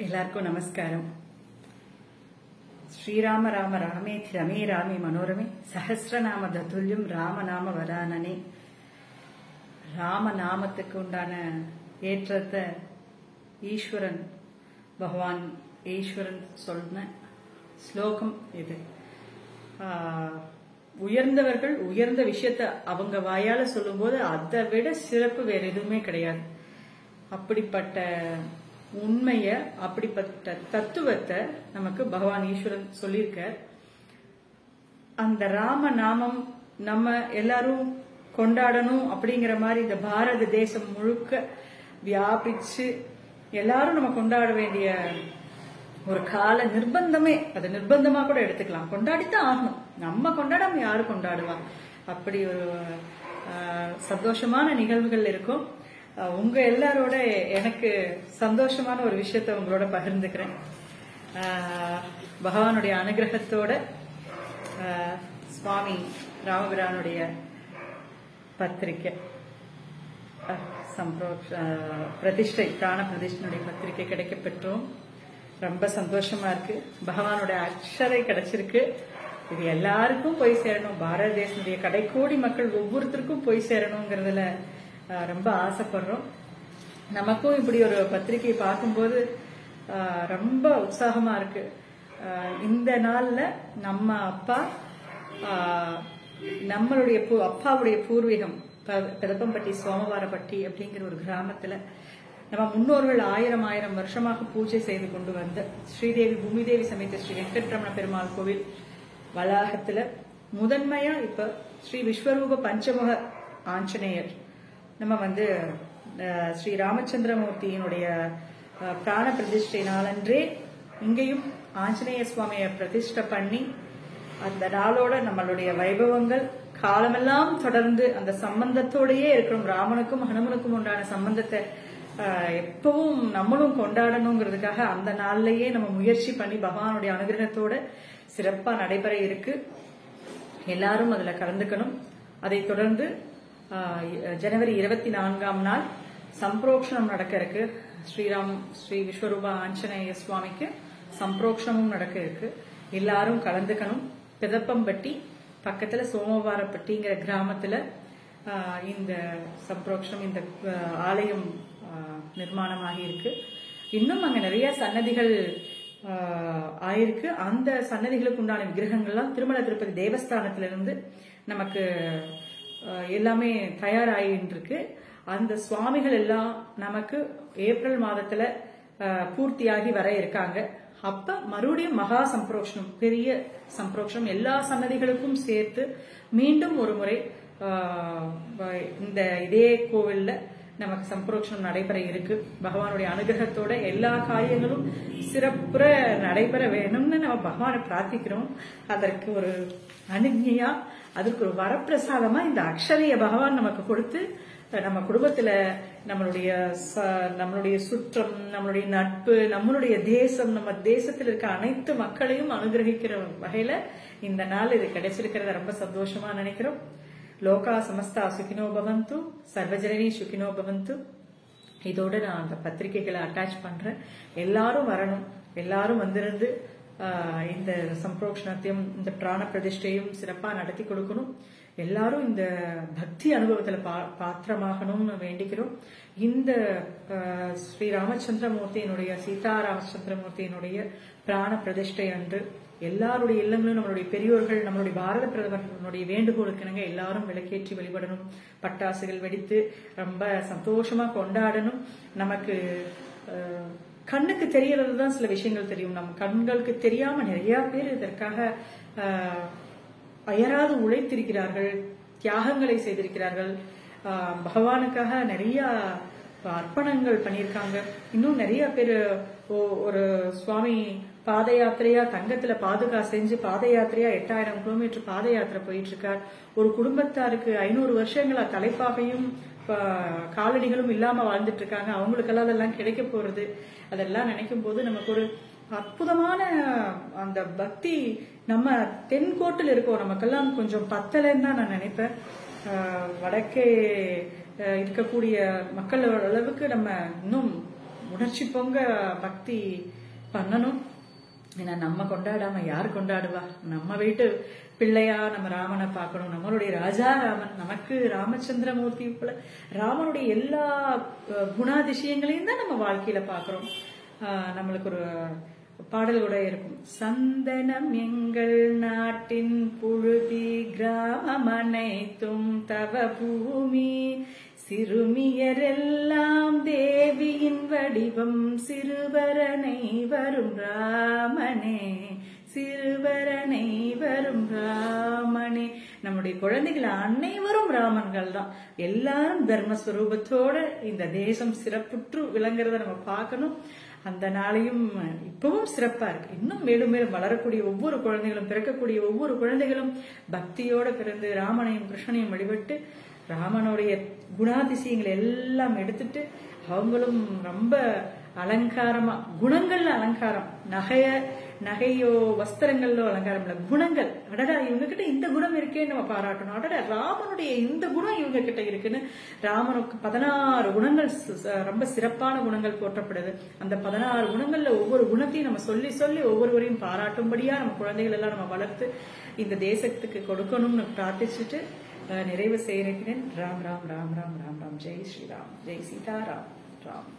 எல்லாருக்கும் நமஸ்காரம். ஸ்ரீராம ராம ராமேதி ரமே ராமே மனோரமே சஹஸ்ரநாம ததுல்யம் ராமநாம வரானனே. ராமநாமத்துக்கு உண்டான ஏற்றத்தை ஈஸ்வரன் பகவான் ஈஸ்வரன் சொன்ன ஸ்லோகம் இது. உயர்ந்தவர்கள் உயர்ந்த விஷயத்த அவங்க வாயால சொல்லும் போது அதை விட சிறப்பு வேற எதுவுமே கிடையாது. அப்படிப்பட்ட உண்மைய அப்படிப்பட்ட தத்துவத்தை நமக்கு பகவான் ஈஸ்வரன் சொல்லியிருக்கார். அந்த ராம நாமம் நம்ம எல்லாரும் கொண்டாடணும் அப்படிங்கிற மாதிரி இந்த பாரத தேசம் முழுக்க வியாபிச்சு எல்லாரும் நம்ம கொண்டாட வேண்டிய ஒரு கால நிர்பந்தமே, அது நிர்பந்தமா கூட எடுத்துக்கலாம். கொண்டாடித்தான் ஆகணும். நம்ம கொண்டாடாம யாரு கொண்டாடுவா? அப்படி ஒரு சந்தோஷமான நிகழ்வுகள் இருக்கும். உங்க எல்லாரோட எனக்கு சந்தோஷமான ஒரு விஷயத்த உங்களோட பகிர்ந்துக்கிறேன். பகவானுடைய அனுகிரகத்தோட சுவாமி ராமபிரானுடைய பத்திரிக்கை பிரதிஷ்டை பிராண பிரதிஷ்டனுடைய பத்திரிக்கை கிடைக்க பெற்றோம். ரொம்ப சந்தோஷமா இருக்கு. பகவானுடைய அக்ஷரை கிடைச்சிருக்கு. இது எல்லாருக்கும் போய் சேரணும். பாரத தேசனுடைய கடைக்கோடி மக்கள் ஒவ்வொருத்தருக்கும் போய் சேரணுங்கிறதுல ரொம்ப ஆசைப்படுறோம். நமக்கும் இப்படி ஒரு பத்திரிகை பார்க்கும்போது ரொம்ப உற்சாகமா இருக்கு. இந்த நாள்ல நம்ம அப்பா நம்மளுடைய அப்பாவுடைய பூர்வீகம் பெதப்பம்பட்டி சோமவாரப்பட்டி அப்படிங்கிற ஒரு கிராமத்துல நம்ம முன்னோர்கள் ஆயிரம் வருஷமாக பூஜை செய்து கொண்டு வந்த ஸ்ரீதேவி பூமிதேவி சமேத ஸ்ரீ வெங்கட்ரமண பெருமாள் கோவில் வளாகத்துல முதன்மையா இப்ப ஸ்ரீ விஸ்வரூப பஞ்சமுக ஆஞ்சநேயர் நம்ம ஸ்ரீ ராமச்சந்திரமூர்த்தியினுடைய பிராண பிரதிஷ்டை நாளன்றே இங்கேயும் ஆஞ்சநேய சுவாமியை பிரதிஷ்டை பண்ணி அந்த நாளோட நம்மளுடைய வைபவங்கள் காலமெல்லாம் தொடர்ந்து அந்த சம்பந்தத்தோடயே இருக்கிறோம். ராமனுக்கும் ஹனுமனுக்கும் உண்டான சம்பந்தத்தை எப்பவும் நம்மளும் கொண்டாடணுங்கிறதுக்காக அந்த நாள்லயே நம்ம முயற்சி பண்ணி பகவானுடைய அனுகிரகத்தோட சிறப்பா நடைபெற இருக்கு. எல்லாரும் அதுல கலந்துக்கணும். அதை தொடர்ந்து ஜனவரி 24ஆம் நாள் சம்பிரோக்ஷணம் நடக்க இருக்கு. ஸ்ரீ விஸ்வரூபா ஆஞ்சநேய சுவாமிக்கு சம்பிரோக்ஷணமும் நடக்க இருக்கு. எல்லாரும் கலந்துக்கணும். பெதப்பம்பட்டி பக்கத்துல சோமவாரப்பட்டிங்கிற கிராமத்துல இந்த சம்பிரோக்ஷணம் இந்த ஆலயம் நிர்மாணமாகி இருக்கு. இன்னும் அங்க நிறைய சன்னதிகள் ஆயிருக்கு. அந்த சன்னதிகளுக்கு உண்டான விக்கிரகங்கள்லாம் திருமல திருப்பதி தேவஸ்தானத்திலிருந்து நமக்கு எல்லாமே தயாராகிட்டு இருக்கு. அந்த சுவாமிகள் எல்லாம் நமக்கு ஏப்ரல் மாதத்துல பூர்த்தியாகி வர இருக்காங்க. அப்ப மறுபடியும் மகா சம்பிரோக்ஷணம், பெரிய சம்பிரோக்ஷணம் எல்லா சன்னதிகளுக்கும் சேர்த்து மீண்டும் ஒரு முறை இந்த இதே கோவில்ல நமக்கு சம்பிரோக்ஷணம் நடைபெற இருக்கு. பகவானுடைய அனுகிரகத்தோட எல்லா காரியங்களும் சிறப்புற நடைபெற வேணும்னு நம்ம பகவானை பிரார்த்திக்கிறோம். அதற்கு ஒரு அனுஜையா, அதற்கு ஒரு வரப்பிரசாதமா இந்த அக்ஷரைய பகவான் நமக்கு கொடுத்து நம்ம குடும்பத்துல நம்மளுடைய சுற்றம், நம்மளுடைய நட்பு, நம்மளுடைய தேசம், நம்ம தேசத்தில் இருக்க அனைத்து மக்களையும் அனுகிரகிக்கிற வகையில இந்த நாள் இது கிடைச்சிருக்கிறத ரொம்ப சந்தோஷமா நினைக்கிறோம். லோகா சமஸ்தா சுகினோ பவந்து, சர்வஜனனி சுகினோ பவந்து. இதோட நான் அந்த பத்திரிகைகளை அட்டாச் பண்றேன். எல்லாரும் வரணும். எல்லாரும் வந்திருந்து இந்த சம்பிரோக்ஷணத்தையும் இந்த பிராண பிரதிஷ்டையும் சிறப்பா நடத்தி கொடுக்கணும். எல்லாரும் இந்த பக்தி அனுபவத்துல பாத்திரமாகணும்னு வேண்டிக்கிறோம். இந்த ஸ்ரீ ராமச்சந்திரமூர்த்தியினுடைய சீதாராமச்சந்திரமூர்த்தியினுடைய பிராண பிரதிஷ்டை அன்று எல்லாருடைய இல்லங்களும் நம்மளுடைய பெரியோர்கள், நம்மளுடைய பாரத பிரதமருடைய வேண்டுகோளுக்கு இணங்க எல்லாரும் விளக்கேற்றி வழிபடணும். பட்டாசுகள் வெடித்து ரொம்ப சந்தோஷமா கொண்டாடணும். நமக்கு கண்ணுக்கு தெரியறதுதான் சில விஷயங்கள் தெரியும். நம்ம கண்களுக்கு தெரியாம நிறைய பேர் இதற்காக அயராது உழைத்திருக்கிறார்கள், தியாகங்களை செய்திருக்கிறார்கள், பகவானுக்காக நிறைய அர்ப்பணங்கள் பண்ணியிருக்காங்க. இன்னும் நிறைய பேர் ஒரு சுவாமி பாத யாத்திரையா தங்கத்துல பாதுகா செஞ்சு பாத யாத்திரையா 8000 கிலோமீட்டர் பாத யாத்திரை போயிட்டு இருக்கார். ஒரு குடும்பத்தாருக்கு 500 வருஷங்களா தலைப்பாகையும் காலடிகளும் இல்லாம வாழ்ந்துட்டு இருக்காங்க. அவங்களுக்கெல்லாம் அதெல்லாம் கிடைக்க போறது. அதெல்லாம் நினைக்கும் போது நமக்கு ஒரு அற்புதமான அந்த பக்தி நம்ம தென்கோட்டில் இருக்கோம். நமக்கெல்லாம் கொஞ்சம் பத்தலைன்னு தான் நான் நினைப்பேன். வடக்கே இருக்கக்கூடிய மக்கள் அளவுக்கு நம்ம இன்னும் உணர்ச்சி பொங்க பக்தி பண்ணணும். ஏன்னா நம்ம கொண்டாடாம யார் கொண்டாடுவா? நம்ம வீட்டு பிள்ளையா நம்ம ராமனை பார்க்கணும். நம்மளுடைய ராஜா ராமன், நமக்கு ராமச்சந்திரமூர்த்தி போல ராமனுடைய எல்லா குணாதிசயங்களையும் தான் நம்ம வாழ்க்கையில பாக்குறோம். நம்மளுக்கு ஒரு பாடல் கூட இருக்கும். சந்தனம் எங்கள் நாட்டின் புழுதி, கிராமம் அனைத்தும் தவ பூமி, சிறுமியரெல்லாம் தேவியின் வடிவம், சிறுவரனை வரும் ராமனே, சிறுவரனை வரும் ராமனே. நம்முடைய குழந்தைகள் அனைவரும் ராமன்கள் தான். எல்லாரும் தர்மஸ்வரூபத்தோட இந்த தேசம் சிறப்புற்று விளங்குறத நம்ம பார்க்கணும். அந்த நாளையும் இப்பவும் சிறப்பா இருக்கு. இன்னும் மேலும் மேலும் வளரக்கூடிய ஒவ்வொரு குழந்தைகளும், பிறக்கக்கூடிய ஒவ்வொரு குழந்தைகளும் பக்தியோட பிறந்து ராமனையும் கிருஷ்ணனையும் வழிபட்டு ராமனுடைய குணாதிசயங்களை எல்லாம் எடுத்துட்டு அவங்களும் ரொம்ப அலங்காரமா, குணங்கள்ல அலங்காரம், நகையோ வஸ்திரங்களோ அலங்காரம் இல்ல, குணங்கள். அடடா இவங்க கிட்ட இந்த குணம் இருக்கேன்னு நம்ம பாராட்டணும். அடடா ராமனுடைய இந்த குணம் இவங்க கிட்ட இருக்குன்னு. ராமனுக்கு 16 குணங்கள், ரொம்ப சிறப்பான குணங்கள் போற்றப்படுது. அந்த 16 குணங்கள்ல ஒவ்வொரு குணத்தையும் நம்ம சொல்லி சொல்லி ஒவ்வொருவரையும் பாராட்டும்படியா நம்ம குழந்தைகள் எல்லாம் நம்ம வளர்த்து இந்த தேசத்துக்கு கொடுக்கணும்னு பிரார்த்திச்சுட்டு நிறைவு செய்கிறேன். ராம் ராம் ராம் ராம் ராம் ராம். ஜெய் ஸ்ரீராம், ஜெய் சீதாராம், ராம்.